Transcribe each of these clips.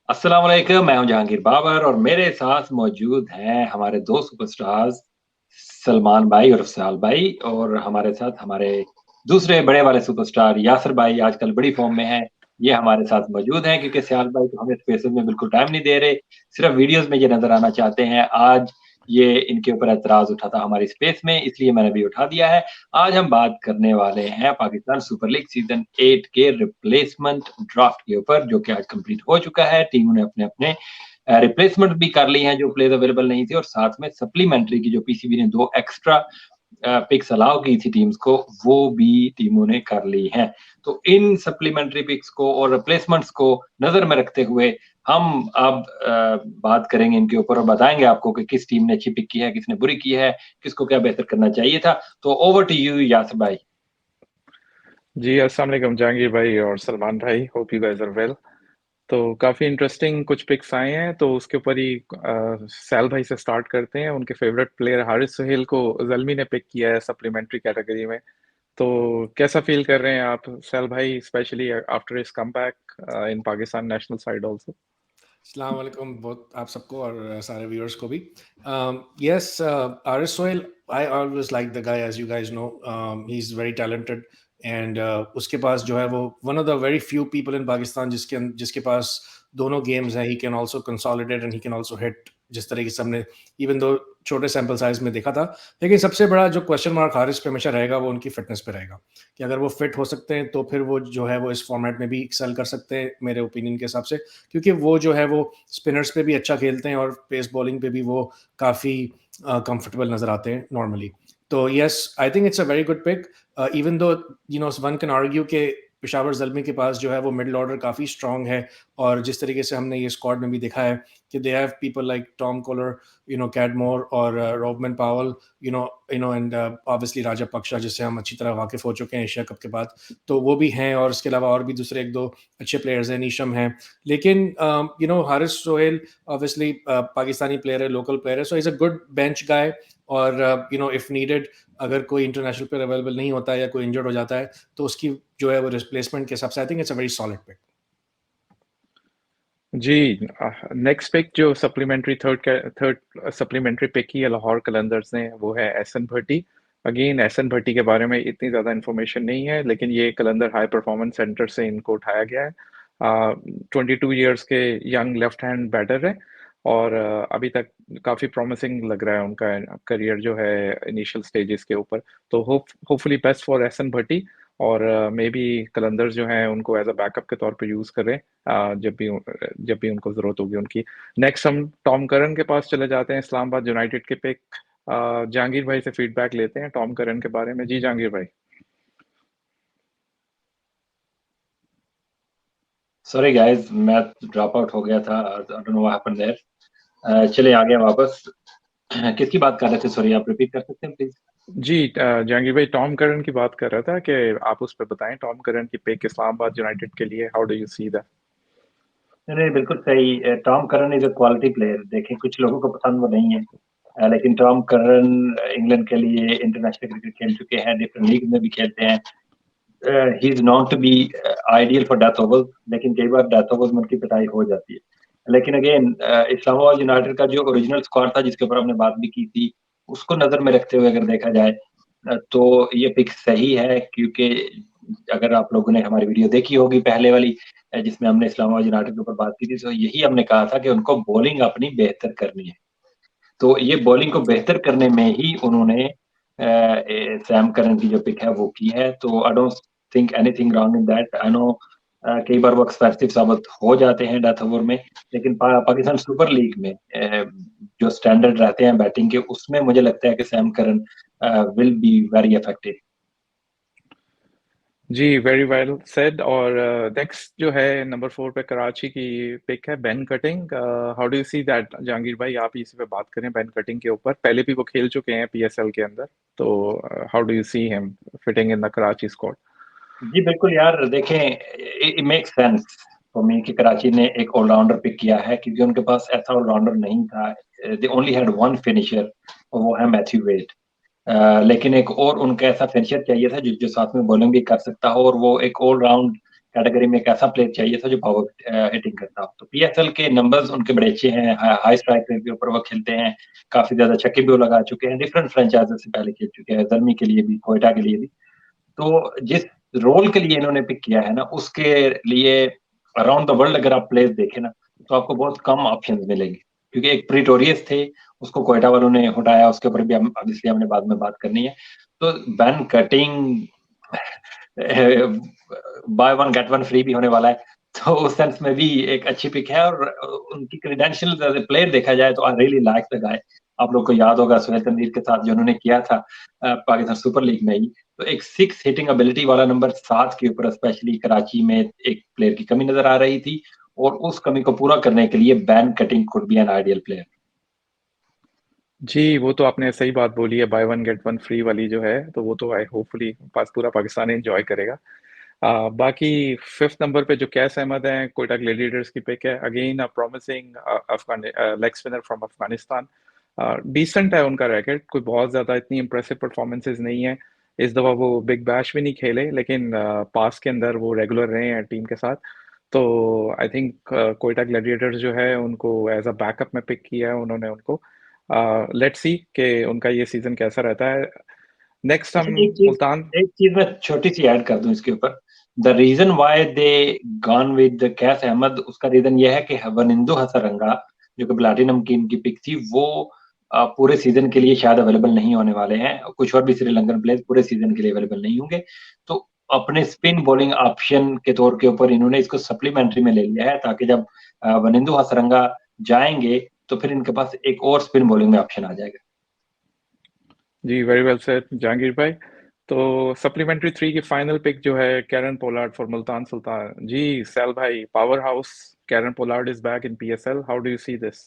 अस्सलाम वालेकुम, मैं हूं जहांगीर बाबर और मेरे साथ मौजूद हैं हमारे दो सुपरस्टार्स सलमान भाई और सहाल भाई और हमारे साथ हमारे दूसरे बड़े वाले सुपरस्टार यासिर भाई आजकल बड़ी फॉर्म में हैं। ये हमारे साथ मौजूद हैं क्योंकि सहाल भाई तो हमें स्पेसेस में बिल्कुल टाइम नहीं दे रहे, सिर्फ वीडियोस में ये नजर आना चाहते हैं। आज ये इनके ऊपर एतराज उठा था हमारी स्पेस में, इसलिए मैंने भी उठा दिया है। आज हम बात करने वाले हैं पाकिस्तान सुपर लीग सीजन 8 के रिप्लेसमेंट ड्राफ्ट के ऊपर, जो कि आज कंप्लीट हो चुका है। टीमों ने अपने अपने रिप्लेसमेंट भी कर ली हैं जो प्लेयर अवेलेबल नहीं थे, और साथ में सप्लीमेंट्री की जो पीसीबी ने दो एक्स्ट्रा पिक्स अलाउ की थी टीम्स को, वो भी टीमों ने कर ली हैं। तो इन सप्लीमेंट्री पिक्स को और रिप्लेसमेंट्स को नजर में रखते हुए हम अब बात करेंगे इनके ऊपर और बताएंगे आपको कि किस टीम ने अच्छी पिक की है, किसने बुरी की है, किसको क्या बेहतर करना चाहिए था। तो ओवर टू यू यासिर भाई। जी, अस्सलाम वालेकुम जहांगीर भाई और सलमान भाई, hope you guys are well. तो काफ़ी इंटरेस्टिंग कुछ पिक्स आए हैं, तो उसके ऊपर ही सैल भाई से स्टार्ट करते हैं। उनके फेवरेट प्लेयर हारिस सुहेल को जल्मी ने पिक किया है सप्लीमेंट्री कैटेगरी में। तो कैसा फील कर रहे हैं आप सैल भाई, स्पेशली आफ्टर हिज कमबैक इन पाकिस्तान नेशनल साइड आल्सो? अस्सलाम वालेकुम बहुत आप सबको और सारे व्यूअर्स को भी। Yes, Haris Sohail, I always like the guy, as you guys know, he is very talented and उसके पास जो है वो one of the very few people in Pakistan जिसके पास दोनों गेम्स हैं। He can also consolidate and he can also hit, जिस तरीके से हमने इवन दो छोटे सैंपल साइज में देखा था। लेकिन सबसे बड़ा जो क्वेश्चन मार्क हारिस पे हमेशा रहेगा वो उनकी फिटनेस पे रहेगा, कि अगर वो फिट हो सकते हैं तो फिर वो जो है वो इस फॉर्मेट में भी एक्सेल कर सकते हैं मेरे ओपिनियन के हिसाब से, क्योंकि वो जो है वो स्पिनर्स पे भी अच्छा खेलते हैं और पेस बॉलिंग पे भी वो काफ़ी कंफर्टेबल नजर आते हैं नॉर्मली। तो yes, I think it's a very good pick, even though you know one can argue के पेशावर जल्मी के पास जो है वो मिडिल ऑर्डर काफ़ी स्ट्रांग है। और जिस तरीके से हमने ये स्क्वाड में भी देखा है कि they have people like Tom collar, Cadmore और रोबमन पावल, एंड ऑब्वियसली राजापक्सा, जिससे हम अच्छी तरह वाकिफ हो चुके हैं एशिया कप के बाद। तो वो भी हैं और इसके अलावा और भी दूसरे एक दो अच्छे प्लेयर्स हैं, नीशम हैं। लेकिन हारिस सोहेल ऑब्वियसली पाकिस्तानी प्लेयर है, लोकल प्लेयर है, so is a good bench guy. और इफ नीडेड, अगर कोई इंटरनेशनल प्लेयर अवेलेबल नहीं होता है या कोई इंजर्ड हो जाता है तो उसकी जो है वो रिप्लेसमेंट के हिसाब से I think it's a very solid pick. जी, नेक्स्ट पिक जो सप्लीमेंट्री थर्ड सप्लीमेंट्री पिक की है लाहौर कलंदर्स ने, वो है एहसन भट्टी। अगेन एहसन भट्टी के बारे में इतनी ज़्यादा इन्फॉर्मेशन नहीं है, लेकिन ये कलंदर हाई परफॉर्मेंस सेंटर से इनको उठाया गया है। 22 ईयर्स के यंग लेफ्ट हैंड बैटर है और अभी तक काफ़ी प्रॉमिसिंग लग रहा है उनका करियर जो है इनिशियल स्टेजेस के ऊपर। तो होपफुली बेस्ट फॉर एहसन भट्टी। और मे बी कलंदर्स जो हैं उनको एज अ बैकअप के तौर पे यूज़ करें जब भी उनको ज़रूरत होगी उनकी। नेक्स्ट हम टॉम करन के पास चले जाते हैं, इस्लामाबाद यूनाइटेड के पिक। जहांगीर भाई से फीडबैक लेते हैं टॉम करन के बारे में। जी जहांगीर भाई। सॉरी गाइस, मैं ड्रॉप आउट हो गया था, I don't know what happened there. चलिए आगे वापस। किसकी बात कर रहे थे? सॉरी, आप रिपीट कर सकते हैं प्लीज? जी जहांगीर भाई टॉम करन की बात कर रहा था कि आप उस पर बताएं टॉम करन की पिक इस्लामाबाद यूनाइटेड के लिए, how do you see that? नहीं, बिल्कुल सही। Tom Curran is a quality player. देखें, कुछ लोगों को पसंद वो नहीं है, लेकिन टॉम करन इंग्लैंड के लिए इंटरनेशनल क्रिकेट खेल चुके हैं, डिफरेंट लीग में भी खेलते हैं। He is not to be ideal for death overs, लेकिन कई बार डेथ ओवर्स में उनकी पिटाई हो जाती है। लेकिन अगेन, इस्लामाबाद यूनाइटेड का जो ओरिजिनल स्क्वाड था जिसके ऊपर हमने बात भी की थी, उसको नजर में रखते हुए अगर देखा जाए तो ये पिक सही है, क्योंकि अगर आप लोगों ने हमारी वीडियो देखी होगी पहले वाली, जिसमें हमने इस्लामाबाद यूनाइटेड के ऊपर बात की थी, तो यही हमने कहा था कि उनको बॉलिंग अपनी बेहतर करनी है। तो ये बॉलिंग को बेहतर करने में ही उन्होंने सैम करन की जो पिक है वो की है। तो आई don't think anything wrong in that. I know कई बार वो एक्सपेंसिव साबित हो जाते हैं डेथ ओवर में, लेकिन पाकिस्तान सुपर लीग में जो स्टैंडर्ड रहते हैं बैटिंग के, उसमें मुझे लगता है कि Sam Curran will be very effective. जी वेरी वेल सेड। और नेक्स्ट जो है नंबर 4 पे कराची की पिक है Ben Cutting. How do you see that Jahangir भाई? आप इसी पे बात करें बेन कटिंग के ऊपर। पहले भी वो खेल चुके हैं पीएसएल के अंदर, तो how do you see him fitting in the Karachi squad? जी बिल्कुल यार, देखें, it make sense for me कि कराची ने एक ऑलराउंडर पिक किया है, क्योंकि उनके पास ऐसा ऑलराउंडर नहीं था। They only had one finisher, और वो है मैथ्यू वेड। लेकिन एक और उनका ऐसा फिनिशर चाहिए था जो जो साथ में बॉलिंग भी कर सकता हो, और वो एक ऑल राउंड कैटेगरी में एक ऐसा प्लेयर चाहिए था जो पावर हिटिंग करता हो। तो पीएसएल के नंबर्स उनके बड़े अच्छे हैं, हाई स्ट्राइक रेट के ऊपर वो खेलते हैं, काफी ज्यादा छक्के भी वो लगा चुके हैं, डिफरेंट फ्रेंचाइजर से पहले खेल चुके हैं, जर्मी के लिए भी, कोयटा के लिए भी। तो जिस रोल के लिए इन्होंने पिक किया है ना, उसके लिए अराउंड द वर्ल्ड अगर आप प्लेयर्स देखें ना, तो आपको बहुत कम ऑप्शंस मिलेंगे, क्योंकि एक प्रीटोरियस थे, उसको कोयटा वालों ने हटाया, उसके ऊपर भी हम ऑब्वियसली हमने बाद में बात करनी है। तो ban cutting bye one get one free भी होने वाला है, तो उस सेंस में भी एक अच्छी पिक है। और उनकी क्रेडेंशियल्स एज ए प्लेयर देखा जाए तो आई रियली लाइक द गाय। आप लोग को याद होगा सुहेल तनवीर के साथ जो उन्होंने किया था पाकिस्तान सुपर लीग में ही, तो एक 6 हिटिंग एबिलिटी वाला नंबर 7 के ऊपर स्पेशली कराची में एक प्लेयर की कमी नजर आ रही थी, और उस कमी को पूरा करने के लिए Ben Cutting could be an ideal player. जी, वो तो आपने सही बात बोली है, buy one get one free वाली जो है, तो वो तो आई होपफुली पूरा पाकिस्तान एंजॉय करेगा। बाकी 5th नंबर पे जो कैस अहमद हैं, कोयटा ग्लैडिएटर्स की पिक है, again promising Afghan leg spinner from Afghanistan. Decent है उनका रैकेट, कोई बहुत ज़्यादा इतनी इंप्रेसिव परफॉर्मेंसेज नहीं है। इस दफ़ा वो बिग बैश भी नहीं खेले, लेकिन पास के अंदर वो रेगुलर रहे हैं टीम के साथ। तो आई थिंक कोयटा ग्लैडिएटर्स जो है उनको एज अ बैकअप में पिक किया है उन्होंने उनको। लेट्स सी कि उनका ये सीज़न कैसा रहता है। नेक्स्ट हम मुल्तान। एक चीज मैं छोटी सी ऐड कर दूं इसके ऊपर। The reason why they gone with Qais Ahmad, उसका रीजन ये है कि वनिंदु हसरंगा जो कि प्लैटिनम की इनकी पिक थी, वो पूरे सीजन के लिए शायद अवेलेबल नहीं होने वाले हैं। कुछ और भी श्रीलंकन प्लेयर पूरे सीजन के लिए अवेलेबल नहीं होंगे, तो अपने स्पिन बॉलिंग ऑप्शन के तौर के ऊपर इन्होंने इसको सप्लीमेंट्री में ले लिया है, ताकि जब वनिंदु हसरंगा जाएंगे तो फिर इनके पास एक और स्पिन बॉलिंग में ऑप्शन आ जाएगा। जी, वेरी वेल सेड जहांगीर भाई। तो सप्लीमेंट्री 3 की फाइनल पिक जो है Kieron Pollard for Multan Sultan. जी सैल भाई, power house Kieron Pollard is back in PSL, how do you see this?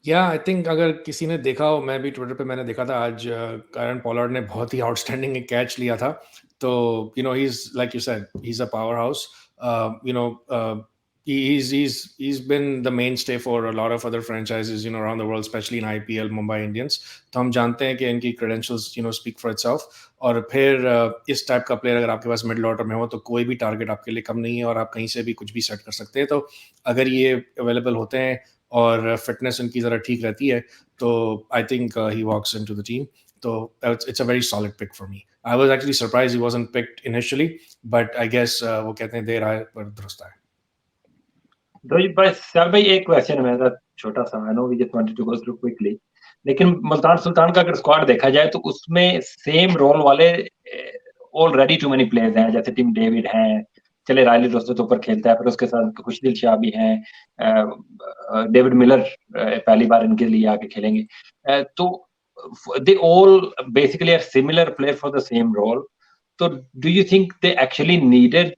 या आई थिंक अगर किसी ने देखा हो, मैं भी ट्विटर पे मैंने देखा था आज, कैरन पोलार्ड ने बहुत ही आउटस्टैंडिंग एक कैच लिया था। तो you know he is like you said, he is a power house. You know he's been the mainstay for a lot of other franchises, you know, around the world, especially in IPL, Mumbai Indians. तो हम जानते हैं कि इनकी credentials, you know, speak for itself. और फिर इस type का प्लेयर अगर आपके पास मिडिल ऑर्डर में हो तो कोई भी टारगेट आपके लिए कम नहीं है, और आप कहीं से भी कुछ भी सेट कर सकते हैं। तो अगर ये अवेलेबल होते हैं और फिटनेस उनकी ज़रा ठीक रहती है, तो I think he walks into the team. तो it's a very solid pick for me. I was actually surprised he wasn't picked initially, but I guess वो कहते हैं देर आए पर दुरुस्त आए। सर भाई एक क्वेश्चन है मेरा छोटा सा, I know we just wanted to go through quickly, लेकिन मुल्तान सुल्तान का अगर स्क्वाड देखा जाए तो उसमें सेम रोल वाले ऑलरेडी टू मेनी प्लेयर्स हैं, जैसे टीम डेविड हैं, चले रायली दोस्तों तो ऊपर खेलता है, फिर उसके साथ खुशदिल शाह भी हैं, डेविड मिलर पहली बार इनके लिए आके खेलेंगे, तो they all basically are similar player for the same role. तो do you think they actually needed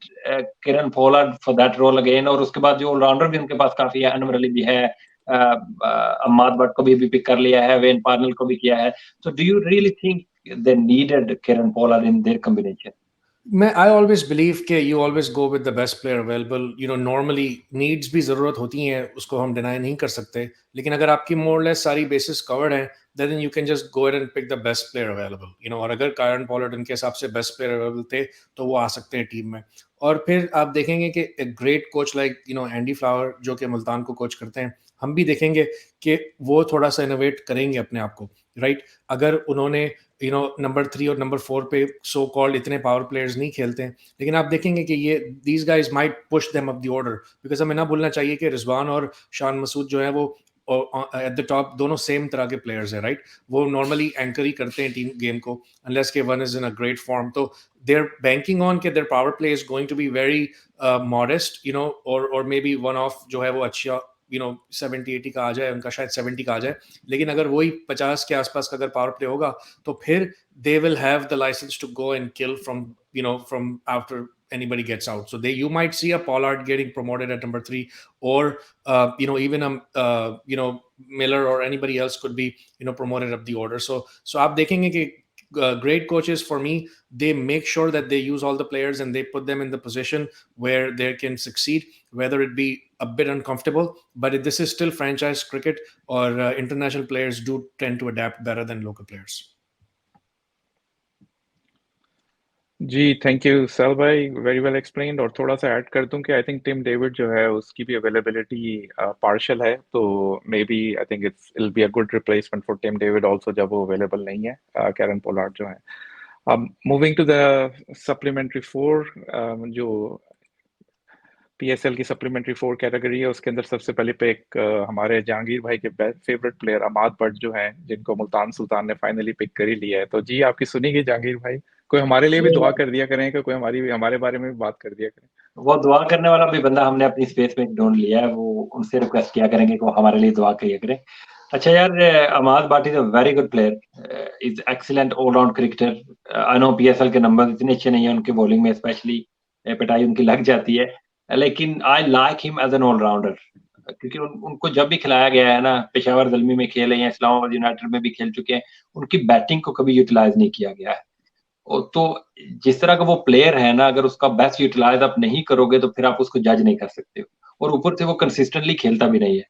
Kieron Pollard for that role again? और उसके बाद जो ऑलराउंडर भी उनके पास काफी है, अनवर अली भी है, अम्माद भट्ट को भी पिक कर लिया है, वेन पार्नल को भी किया है, तो do you really think they needed Kieron Pollard in their combination? मैं आई ऑलवेज बिलीव के you always go with the best player available. You no normally needs भी ज़रूरत होती हैं, उसको हम डिनाई नहीं कर सकते, लेकिन अगर आपकी मोर लेस सारी बेसिस कवर्ड हैं, then you can just go and pick the best player available. You know, और अगर कैरन पोलार्ड उनके हिसाब से बेस्ट प्लेयर अवेलेबल थे तो वो आ सकते हैं टीम में। और फिर आप देखेंगे कि एक great coach like you know Andy flower जो कि मुल्तान को कोच करते हैं, हम भी देखेंगे कि वो थोड़ा सा इनोवेट करेंगे अपने आप को, राइट? अगर उन्होंने यू नो नंबर 3 और नंबर 4 पे सो कॉल्ड इतने पावर प्लेयर्स नहीं खेलते हैं, लेकिन आप देखेंगे कि ये these guys might push them up the order, because हमें ना भूलना चाहिए कि रिजवान और शान मसूद जो है वो एट द टॉप दोनों सेम तरह के प्लेयर्स हैं, राइट? वो नॉर्मली एंकर ही करते हैं टीम गेम को, अनलेस के one is in a great form. तो देयर बैंकिंग ऑन के their power play is going to be very modest, you know, और मे बी वन ऑफ जो है वो अच्छा यू नो 70-80 का आ जाए, उनका शायद 70 का आ जाए, लेकिन अगर वही 50 के आसपास का अगर पावर प्ले होगा तो फिर they will have the license to go and kill from you know from after anybody gets out. So you might see a Pollard getting promoted at number 3, or you know, even you know, Miller or anybody else could be you know promoted up the order. So आप देखेंगे कि great coaches for me, they make sure that they use all the players and they put them in the position where they can succeed, whether it be a bit uncomfortable, but this is still franchise cricket, or international players do tend to adapt better than local players. जी thank you सैल भाई, very well explained. और थोड़ा सा add कर दूं कि I think Tim David जो है उसकी भी अवेलेबिलिटी पार्शियल है, तो maybe I think he'll be a good replacement for Tim David also जब वो अवेलेबल नहीं है, कैरन पोलार्ड जो है। अब moving to the supplementary four, जो पीएसएल की सप्लीमेंट्री फोर कैटेगरी है, उसके अंदर सबसे पहले पे एक हमारे जहांगीर भाई के फेवरेट प्लेयर अमाद भट्ट जो हैं, जिनको मुल्तान सुल्तान ने फाइनली पिक कर ही लिया है। तो जी आपकी सुनी गई जहांगीर भाई, कोई हमारे लिए भी दुआ कर दिया करें कि कोई हमारे बारे में भी बात कर दिया करें। वो दुआ करने वाला भी बंदा हमने अपनी स्पेस में ढूंढ लिया है, वो उनसे रिक्वेस्ट किया करेंगे कि वो हमारे लिए दुआ किया करें। अच्छा यार, Amad Butt is a very good player, is excellent allround cricketer. I know PSL के नंबर इतने अच्छे नहीं है उनके बॉलिंग में, स्पेशली पिटाई उनकी लग जाती है, लेकिन I like him as an all-rounder, क्योंकि उनको जब भी खिलाया गया है ना, पेशावर ज़ल्मी में खेले हैं, इस्लामाबाद यूनाइटेड में भी खेल चुके हैं, उनकी बैटिंग को कभी यूटिलाइज नहीं किया गया है। तो जिस तरह का वो प्लेयर है ना, अगर उसका बेस्ट यूटिलाइज आप नहीं करोगे तो फिर आप उसको जज नहीं कर सकते हो। और ऊपर से वो कंसिस्टेंटली खेलता भी नहीं है।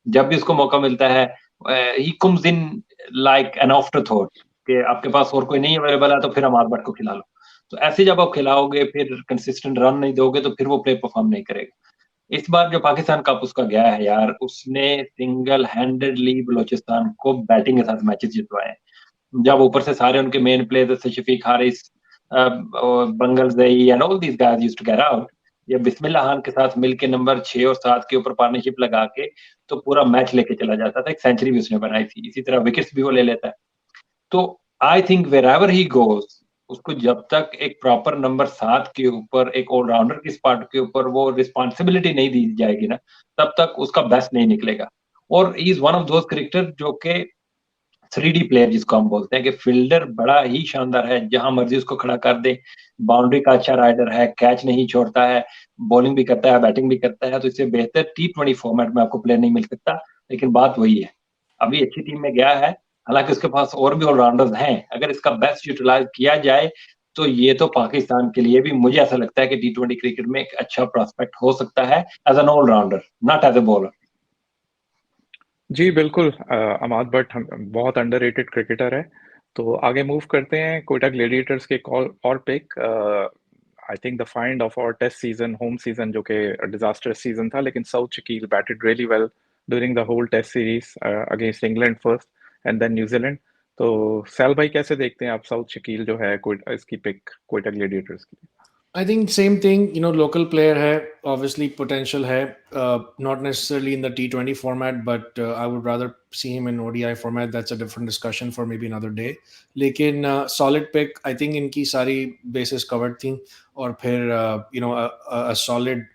जब भी उसको मौका मिलता है, he comes in like an after thought कि आपके पास और कोई नहीं अवेलेबल है तो फिर अमाद भट्ट को खिला लो। तो ऐसे जब आप खिलाओगे, फिर कंसिस्टेंट रन नहीं दोगे, तो फिर वो प्लेयर परफॉर्म नहीं करेगा। इस बार जो पाकिस्तान कप उसका गया है यार, उसने सिंगल हैंडेडली बलोचिस्तान को बैटिंग के साथ मैचेस जितवाए हैं। जब ऊपर से सारे उनके मेन प्लेयर्स जैसे Shafiq Haris, Bangalzai and all these guys used to get out, ये बिस्मिल्लाह खान के साथ मिलके नंबर 6 और 7 के ऊपर पार्टनरशिप लगा के तो पूरा मैच लेके चला जाता था। एक सेंचुरी भी उसने बनाई थी, इसी तरह विकेट्स भी वो ले लेता है। तो I think wherever he goes, उसको जब तक एक प्रॉपर नंबर 7 के ऊपर, एक ऑलराउंडर की स्पॉट के ऊपर वो रिस्पॉन्सिबिलिटी नहीं दी जाएगी ना, तब तक उसका बेस्ट नहीं निकलेगा। और ही is one of those cricketer जो के 3D प्लेयर जिसको हम बोलते हैं, कि फील्डर बड़ा ही शानदार है, जहां मर्जी उसको खड़ा कर दे, बाउंड्री का अच्छा राइडर है, कैच नहीं छोड़ता है, बॉलिंग भी करता है, बैटिंग भी करता है, तो इससे बेहतर T20 फॉर्मेट में आपको प्लेयर नहीं मिल सकता। लेकिन बात वही है, अभी अच्छी टीम में गया है, हालांकि उसके पास और भी ऑलराउंडर्स हैं, अगर इसका बेस्ट यूटिलाइज किया जाए तो ये तो पाकिस्तान के लिए भी मुझे ऐसा लगता है कि T20 क्रिकेट में एक अच्छा प्रोस्पेक्ट हो सकता है as an allrounder, not as a bowler. जी बिल्कुल, अमाद भट्ट बहुत अंडररेटेड क्रिकेटर है। तो आगे मूव करते हैं कोयटा ग्लेडिएटर्स के एक और pick. I think the find of our test season, home season, जो कि डिजास्टर्स सीजन था, लेकिन south Shakeel batted really well during the whole test series against England first and then New Zealand. तो सैल भाई कैसे देखते हैं आप साउथ शकील जो है कोयटा, इसकी पिक कोयटा ग्लेडिएटर्स की? I think same thing, local player hai, obviously potential hai, not necessarily in the T20 format, but I would rather see him in ODI format. That's a different discussion for maybe another day. लेकिन solid pick, I think इनकी सारी bases covered थी, और फिर a solid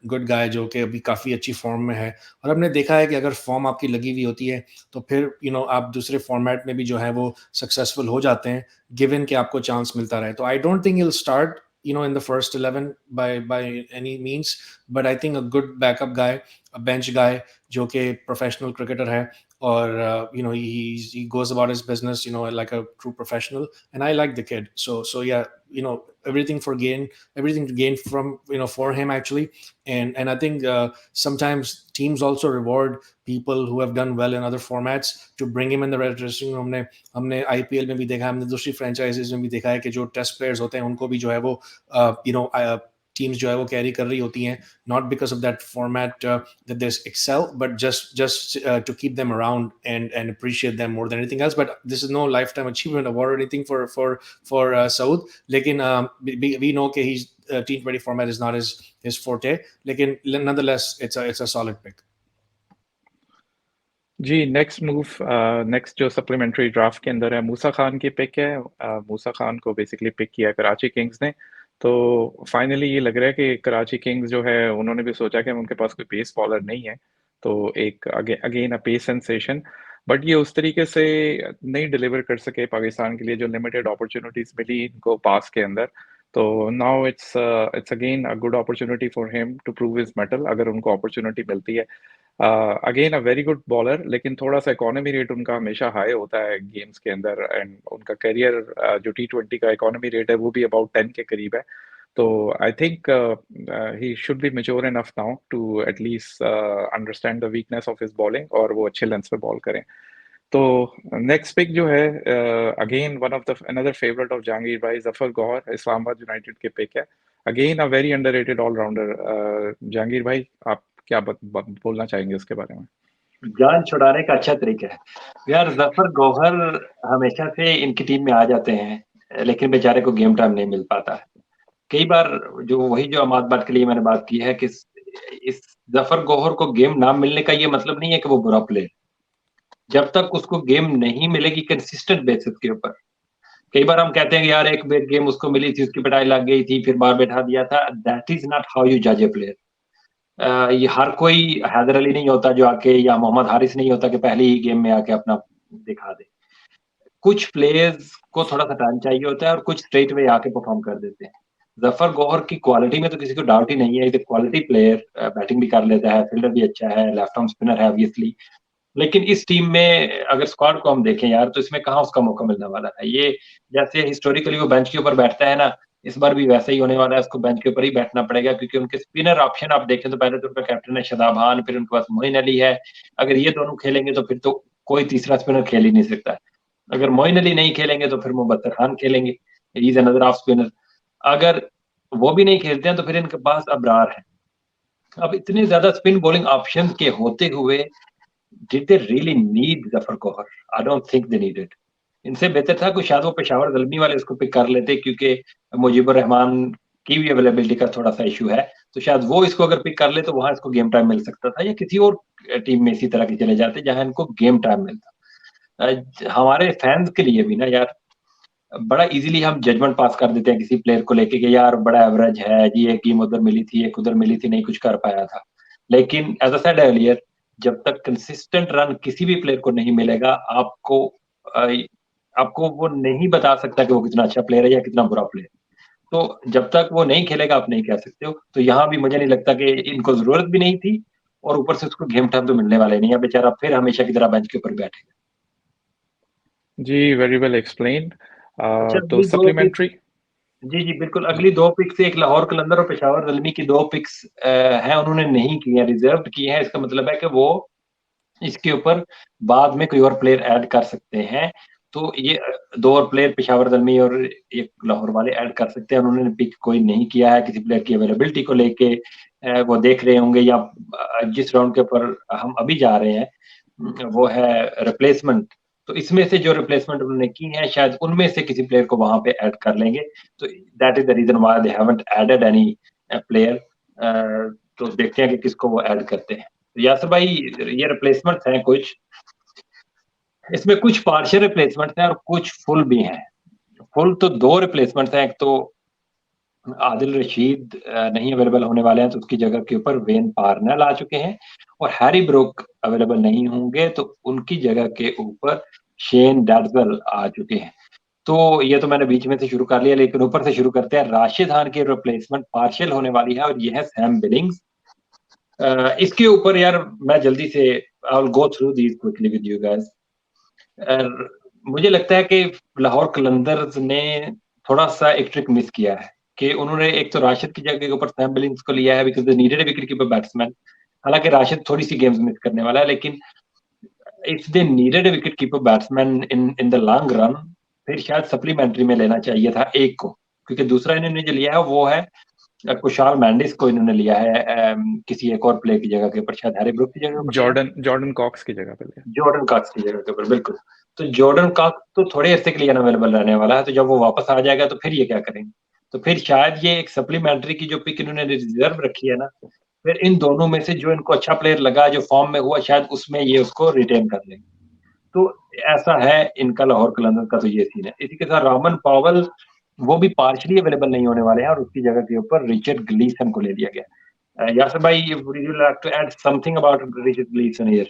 good guy जो कि अभी काफ़ी अच्छी फॉर्म में है। और हमने देखा है कि अगर फॉर्म आपकी लगी हुई होती है तो फिर आप दूसरे फॉर्मेट में भी जो है वो सक्सेसफुल हो जाते हैं, गिवन कि आपको चांस मिलता रहे। तो आई don't think he'll start in the first 11 by any means, but I think a good backup guy, a bench guy जो कि प्रोफेशनल क्रिकेटर है, और he goes about his business like a true professional, and I like the kid. So yeah, everything to gain from for him actually. And I think sometimes teams also reward people who have done well in other formats to bring him in the dressing room. हमने IPL में भी देखा, हमने दूसरी franchises में भी देखा है कि जो टेस्ट प्लेयर्स होते हैं उनको भी जो है वो टीम्स जो है वो कैरी कर रही होती हैं, not because of that format that they excel, but just to keep them around and appreciate them more than anything else. But this is no lifetime achievement award or anything for Saud. लेकिन we know कि he's T20 format is not his forte, लेकिन nonetheless it's a solid pick. जी next जो supplementary draft के अंदर है, मूसा खान की pick है। मूसा खान को बेसिकली पिक किया कराची किंग्स ने। तो फाइनली ये लग रहा है कि कराची किंग्स जो है उन्होंने भी सोचा कि उनके पास कोई पेस बॉलर नहीं है, तो एक again a pace sensation, but ये उस तरीके से नहीं डिलीवर कर सके पाकिस्तान के लिए जो लिमिटेड अपॉर्चुनिटीज मिली इनको पास के अंदर। तो now it's again a good opportunity for him to prove his mettle अगर उनको अपॉर्चुनिटी मिलती है। Again a very good bowler, लेकिन थोड़ा सा इकोनॉमी रेट उनका हमेशा हाई होता है गेम्स के अंदर, एंड उनका करियर जो T20 का इकोनॉमी रेट है वो भी अबाउट 10 के करीब है। तो I think he should be mature enough now to at least understand the weakness of his bowling और वो अच्छे लेंस पे बॉल करें। तो नेक्स्ट पिक जो है again one of the another favourite of Jahangir भाई, जफर गौहर, इस्लामाबाद यूनाइटेड के पिक है। Again a very underrated all-rounder. Jahangir भाई आप क्या बोलना चाहेंगे उसके बारे में? जान छुड़ाने का अच्छा तरीका है यार। जफर गौहर हमेशा से इनकी टीम में आ जाते हैं, लेकिन बेचारे को गेम टाइम नहीं मिल पाता है कई बार। जो वही जो अमाद बात के लिए मैंने बात की है कि इस जफर गौहर को गेम ना मिलने का ये मतलब नहीं है कि वो बुरा प्लेयर। जब तक उसको गेम नहीं मिलेगी कंसिस्टेंट बेसिस के ऊपर। कई बार हम कहते हैं कि यार एक गेम उसको मिली थी, उसकी पिटाई लग गई थी, फिर बाहर बैठा दिया था। That is not how you जज ए प्लेयर। ये हर कोई हैदर अली नहीं होता जो आके, या मोहम्मद हारिस नहीं होता कि पहले ही गेम में आके अपना दिखा दे। कुछ प्लेयर्स को थोड़ा सा टाइम चाहिए होता है और कुछ स्ट्रेट वे आके परफॉर्म कर देते हैं। जफर गौहर की क्वालिटी में तो किसी को डाउट ही नहीं है, इज क्वालिटी प्लेयर। बैटिंग भी कर लेता है, फील्डर भी अच्छा है, लेफ्ट आर्म स्पिनर है ऑब्वियसली। लेकिन इस टीम में अगर स्क्वाड को हम देखें यार, तो इसमें कहाँ उसका मौका मिलने वाला है। ये जैसे हिस्टोरिकली वो बेंच के ऊपर बैठता है ना, इस बार भी वैसा ही होने वाला है। उसको बेंच के ऊपर ही बैठना पड़ेगा, क्योंकि उनके स्पिनर ऑप्शन आप देखें तो पहले तो उनका कैप्टन है शादाब खान, फिर उनके पास मोइन अली है। अगर ये दोनों खेलेंगे तो फिर तो कोई तीसरा स्पिनर खेल ही नहीं सकता। अगर मोइन अली नहीं खेलेंगे तो फिर मुबत्तर खान खेलेंगे, इज अनदर ऑफ स्पिनर। अगर वो भी नहीं खेलते हैं तो फिर इनके पास अबरार है। अब इतने ज्यादा स्पिन बॉलिंग ऑप्शन के होते हुए did they really need Zafar Gohar? I don't think they needed. इनसे बेहतर था कि शायद वो पेशावर ज़ल्मी वाले इसको पिक कर लेते, क्योंकि मुजीबुर रहमान की भी अवेलेबिलिटी का थोड़ा सा इशू है। तो शायद वो इसको अगर पिक कर ले तो वहां इसको गेम टाइम मिल सकता था, या किसी और टीम में इसी तरह के चले जाते जहां इनको गेम टाइम मिलता। हमारे फैंस के लिए भी ना यार, बड़ा इजीली हम जजमेंट पास कर देते हैं किसी प्लेयर को लेके कि यार बड़ा एवरेज है जी, एक गेम उधर मिली थी, एक उधर मिली थी, नहीं कुछ कर पाया था। लेकिन एज अ सेड अर्लियर, जब तक कंसिस्टेंट रन किसी भी प्लेयर को नहीं मिलेगा, अ, आपको वो नहीं बता सकता कि वो कितना अच्छा प्लेयर है या कितना बुरा प्लेयर। तो जब तक वो नहीं खेलेगा आप नहीं कह सकते हो। तो यहाँ भी मुझे नहीं लगता कि इनको जरूरत भी नहीं थी, और ऊपर से उसको गेम टाइम तो मिलने वाले नहीं है, बेचारा फिर हमेशा की तरह बेंच के ऊपर बैठेगा। जी वेरी वेल एक्सप्लेन्ड। अच्छा, तो अगली दो पिक। सप्लीमेंट्री। जी जी बिल्कुल, अगली दो पिक्स, एक लाहौर कलंदर और पेशावर ज़ल्मी की दो पिक्स हैं, उन्होंने नहीं की है, रिजर्व की है। इसका मतलब है कि वो इसके ऊपर बाद में कोई और प्लेयर ऐड कर सकते हैं। तो ये दो और प्लेयर पेशावर ज़ल्मी और एक लाहौर वाले ऐड कर सकते हैं। उन्होंने पिक कोई नहीं किया है किसी प्लेयर की अवेलेबिलिटी को लेके। वो देख रहे होंगे, या जिस राउंड के ऊपर हम अभी जा रहे हैं वो है रिप्लेसमेंट। तो इसमें से जो रिप्लेसमेंट उन्होंने की है, शायद उनमें से किसी प्लेयर को वहां पे ऐड कर लेंगे। तो that is the reason why they haven't added any player. तो देखते हैं कि किसको वो ऐड करते हैं। तो यासर भाई, ये रिप्लेसमेंट्स हैं कुछ, इसमें कुछ पार्शियल रिप्लेसमेंट्स हैं और कुछ फुल भी हैं। फुल तो दो रिप्लेसमेंट्स हैं। एक तो आदिल रशीद नहीं अवेलेबल होने वाले हैं, तो उसकी जगह के ऊपर वेन पार्नेल आ चुके हैं। और हैरी ब्रूक अवेलेबल नहीं होंगे, तो उनकी जगह के ऊपर शेन डैड्सवेल आ चुके हैं। तो ये तो मैंने बीच में से शुरू कर लिया, लेकिन ऊपर से शुरू करते हैं। राशिद खान की रिप्लेसमेंट पार्शियल होने वाली है, और ये है सैम बिलिंग्स। इसके ऊपर यार मैं जल्दी से I will go through these quickly with you guys. मुझे लगता है कि लाहौर कलंदर्स ने थोड़ा सा एक ट्रिक मिस किया है, कि उन्होंने एक तो राशिद की जगह के ऊपर सैम बिलिंग्स को लिया है, because they needed wicket keeper batsman. हालांकि राशिद थोड़ी सी गेम्स मिस करने वाला है, लेकिन if they needed A wicket keeper batsman in in the long run, फिर शायद सप्लीमेंट्री में लेना चाहिए था एक को। क्योंकि दूसरा इन्होंने जो लिया है वो है कुशाल मैंडिस को इन्होंने लिया है, किसी एक और प्लेयर की जगह के ऊपर, शायद हैरी ब्रूक की जगह के ऊपर लिया है। जॉर्डन कॉक्स की जगह पे लिया। जॉर्डन कॉक्स की जगह के ऊपर, बिल्कुल। तो जॉर्डन कॉक्स तो थोड़े अरसे के लिए अनअवेलेबल रहने वाला है, तो जब वो वापस आ जाएगा तो फिर ये क्या करेंगे? तो फिर शायद ये एक सप्लीमेंट्री की जो पिक इन्होंने रिजर्व रखी है ना, फिर इन दोनों में से जो इनको अच्छा प्लेयर लगा, जो फॉर्म में हुआ, शायद उसमें ये उसको रिटेन कर लेंगे। तो ऐसा है इनका लाहौर कलंदर का, तो ये सीन है। इसी के साथ रामन पावल वो भी पार्शली अवेलेबल नहीं होने वाले हैं, और उसकी जगह के ऊपर रिचर्ड ग्लीसन को ले लिया गया। यासर भाई, would you like to add something about Richard Gleeson here?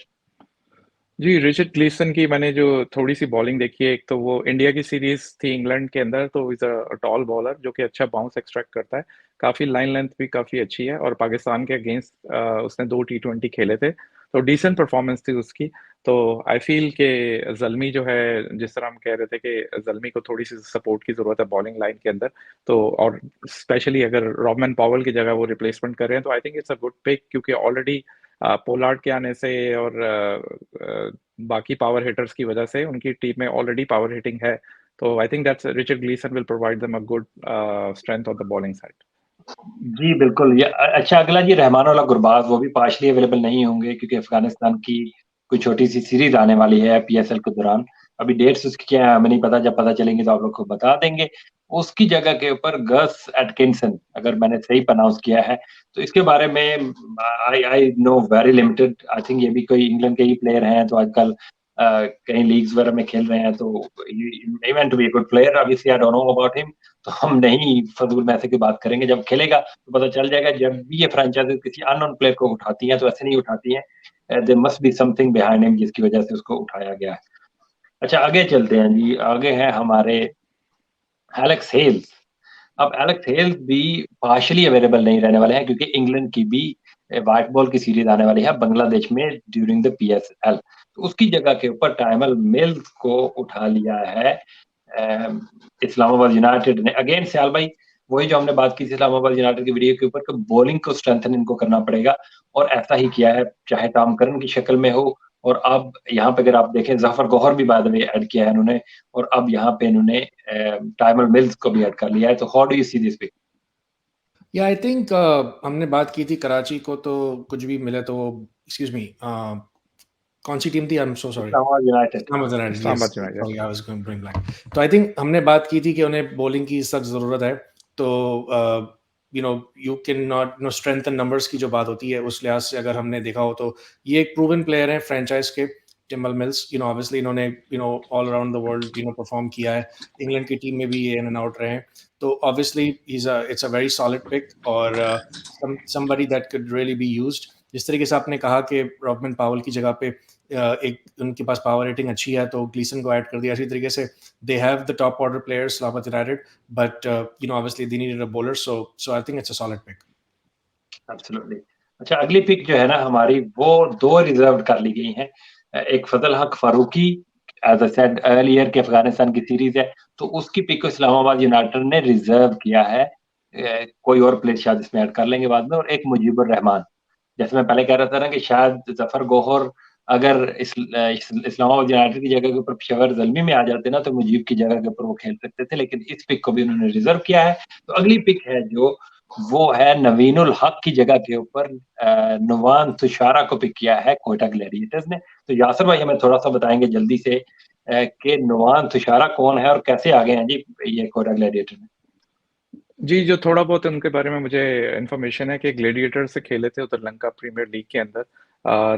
जी रिचर्ड ग्लीसन की मैंने जो थोड़ी सी बॉलिंग देखी है, एक तो वो इंडिया की सीरीज थी इंग्लैंड के अंदर, तो इज अ टॉल बॉलर जो कि अच्छा बाउंस एक्सट्रैक्ट करता है, काफी लाइन लेंथ भी काफी अच्छी है, और पाकिस्तान के अगेंस्ट उसने 2 T20 खेले थे, तो डिसेंट परफॉर्मेंस थी उसकी। तो आई फील के जल्मी जो है, जिस तरह हम कह रहे थे कि जल्मी को थोड़ी सी सपोर्ट की जरूरत है बॉलिंग लाइन के अंदर, तो और स्पेशली अगर रॉबमैन पावल की जगह वो रिप्लेसमेंट कर रहे हैं, तो I think it's a good pick, क्योंकि ऑलरेडी पोलार्ड के आने से और बाकी पावर हिटर्स की वजह से उनकी टीम में ऑलरेडी पावर हिटिंग है, तो I think that's Richard Gleeson will provide them a good strength on the bowling side. जी बिल्कुल। ये अच्छा, अगला जी रहमानुल्लाह गुरबाज, वो भी पार्शली अवेलेबल नहीं होंगे क्योंकि अफगानिस्तान की कोई छोटी सी सीरीज आने वाली है पीएसएल के दौरान। अभी डेट्स उसकी क्या है हमें नहीं पता, जब पता चलेंगे तो आप लोग को बता देंगे। उसकी जगह के ऊपर गस एटकिंसन, अगर मैंने सही प्रोनाउंस किया है, तो इसके बारे में I know very limited. I think ये भी कोई इंग्लैंड के ही प्लेयर हैं, तो आजकल कहीं लीग्स वगैरह में खेल रहे हैं, तो event to be good player. Obviously I don't know about him, तो हम नहीं फजूल में ऐसे की बात करेंगे। जब खेलेगा तो पता चल जाएगा। जब भी ये फ्रेंचाइजी किसी अननोन प्लेयर को उठाती हैं तो ऐसे नहीं उठाती हैं, there must be something behind him जिसकी वजह से उसको उठाया गया है। अच्छा, आगे चलते हैं जी। आगे हैं हमारे एलेक्स हेल्स। अब एलेक्स हेल्स भी पार्शली अवेलेबल नहीं रहने वाले हैं क्योंकि इंग्लैंड की भी व्हाइट बॉल की सीरीज आने वाली है बांग्लादेश में ड्यूरिंग द पीएसएल। तो उसकी जगह के ऊपर टाइमल मिल्स को उठा लिया है इस्लामाबाद यूनाइटेड ने। अगेन सयाल भाई, वही जो हमने बात की थी इस्लामाबाद यूनाइटेड की वीडियो के ऊपर, कि बॉलिंग को स्ट्रेंथन इनको करना पड़ेगा, और ऐसा ही किया है, चाहे टॉम करन की शक्ल में हो, और अब यहाँ पे अगर आप देखें जफर गौहर भी बाद में ऐड किया है इन्होंने, और अब यहाँ पे इन्होंने टाइमल मिल्स को भी ऐड कर लिया है। तो how do you see this pick? या आई थिंक हमने बात की थी कराची को, तो कुछ भी मिले तो वो, एक्सक्यूज मी, कौन सी टीम थी? I am so sorry. Islamabad United. Islamabad United. Sorry, I was going bring blank. तो आई थिंक हमने बात की थी कि उन्हें बॉलिंग की सख्त ज़रूरत है, तो you know you can not know strength and numbers की जो बात होती है, उस लिहाज से अगर हमने देखा हो तो ये एक प्रूवन प्लेयर है फ्रेंचाइज के, टिम्बल मिल्स। ऑब्वियसली इन्होंने all around the world perform किया है, इंग्लैंड की टीम में भी ये इन एंड आउट रहे हैं, तो obviously it's a very solid pick, और somebody that could really be used। जिस तरीके से आपने कहा कि रॉबर्ट पावल की जगह पे एक उनके पास पावर रेटिंग अच्छी है तो ग्लीसन को ऐड कर दिया, इसी तरीके से they have the top order players Islamabad United, but obviously they needed a bowler, so I think it's a solid pick. Absolutely. अच्छा, अगली पिक जो है ना हमारी, वो दो रिजर्व कर ली गई हैं। एक Fazal Haq Farooqi, as I said earlier, के अफगानिस्तान की सीरीज है, तो उसकी पिक को इस्लामाबाद यूनाइटेड ने रिजर्व किया है। कोई और प्लेयर शायद इसमें ऐड कर लेंगे बाद में। और एक मुजीबुर रहमान, जैसे मैं पहले कह रहा था ना कि शायद जफर गौहर अगर इस्लामाबाद यूनाइटेड की जगह के ऊपर पेशावर ज़ल्मी में आ जाते ना, तो मुजीब की जगह के ऊपर वो खेल सकते थे, लेकिन इस पिक को भी उन्होंने रिजर्व किया है। तो अगली पिक है जो, वो है नवीनुल हक की जगह के ऊपर नुवान तुषारा को पिक किया है कोयटा ग्लैडिएटर्स ने। तो यासर भाई हमें थोड़ा सा बताएंगे जल्दी से कि नुवान तुषारा कौन है और कैसे आ गए हैं जी ये कोयटा ग्लैडिएटर में? जी, जो थोड़ा बहुत उनके बारे में मुझे इन्फॉर्मेशन है कि ग्लेडिएटर से खेले थे उधर लंका प्रीमियर लीग के अंदर,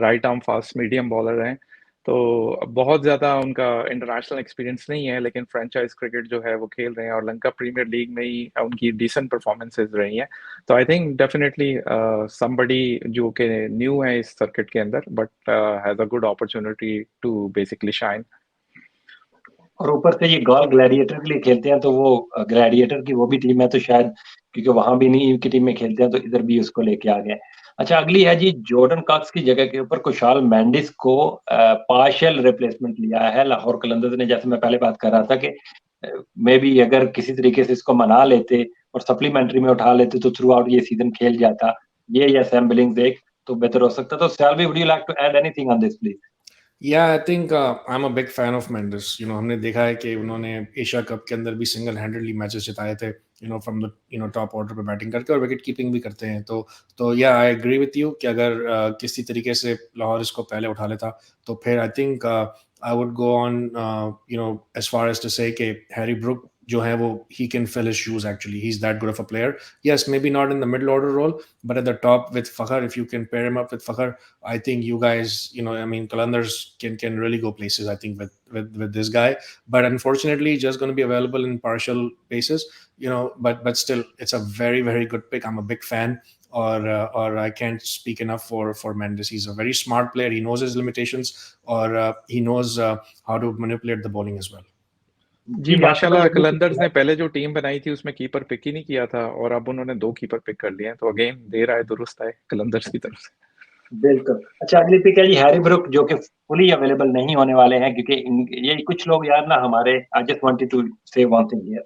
right arm fast medium bowler हैं, तो बहुत ज़्यादा उनका इंटरनेशनल एक्सपीरियंस नहीं है, लेकिन फ्रेंचाइज क्रिकेट जो है वो खेल रहे हैं और लंका प्रीमियर लीग में ही उनकी डिसेंट परफॉर्मेंसेज रही हैं। तो आई थिंक डेफिनेटली समबडी जो कि न्यू है इस सर्किट के अंदर, but has a good opportunity to basically shine. और ऊपर से ये गॉल ग्लैडिएटर के लिए खेलते हैं, तो वो ग्लैडिएटर की वो भी टीम है, तो शायद क्योंकि वहां भी नहीं की टीम में खेलते हैं, तो इधर भी उसको लेके आ गए। अच्छा, अगली है जी जॉर्डन कॉक्स की जगह के ऊपर कुशाल मेंडिस को पार्शियल रिप्लेसमेंट लिया है लाहौर कलंदर्स ने। जैसे मैं पहले बात कर रहा था कि मे बी अगर किसी तरीके से इसको मना लेते और सप्लीमेंट्री में उठा लेते तो थ्रू आउट ये सीजन खेल जाता, ये या सैम बिलिंग्स एक, तो बेहतर हो सकता। तो सैल्वी, would you like to add anything on this please? Yeah I think I am a big fan of Mendis. हमने देखा है कि उन्होंने एशिया कप के अंदर भी सिंगल हैंडेडली मैचेस जिताए थे, फ्रॉम द टॉप ऑर्डर पे बैटिंग करके, और विकेट कीपिंग भी करते हैं। तो yeah I agree with you कि अगर किसी तरीके से लाहौर इसको पहले उठा लेता तो फिर I think I would go on as far as to say कि हैरी ब्रुक जो है वो he can fill his shoes actually. He's that good of a player. Yes, maybe not in the middle order role, but at the top with Fakhar, if you can pair him up with Fakhar, I think you guys, Qalandars can really go places, I think, with this guy. But unfortunately, just going to be available in partial basis, but still, it's a very, very good pick. I'm a big fan. Or I can't speak enough for Mendes. He's a very smart player. He knows his limitations, or he knows how to manipulate the bowling as well. जी माशाल्लाह, कलंदर्स ने पहले जो team बनाई थी उसमें keeper pick ही नहीं किया था, और अब उन्होंने 2 कीपर पिक कर लिए हैं, तो अगेन देर आए दुरुस्त आए कलंदर्स की तरफ से। बिल्कुल। अच्छा, अगली पिक है जी हैरी ब्रुक, जो कि फुली अवेलेबल नहीं होने वाले हैं क्योंकि ये कुछ लोग यार ना हमारे, आई जस्ट वांटेड टू से वन थिंग हियर,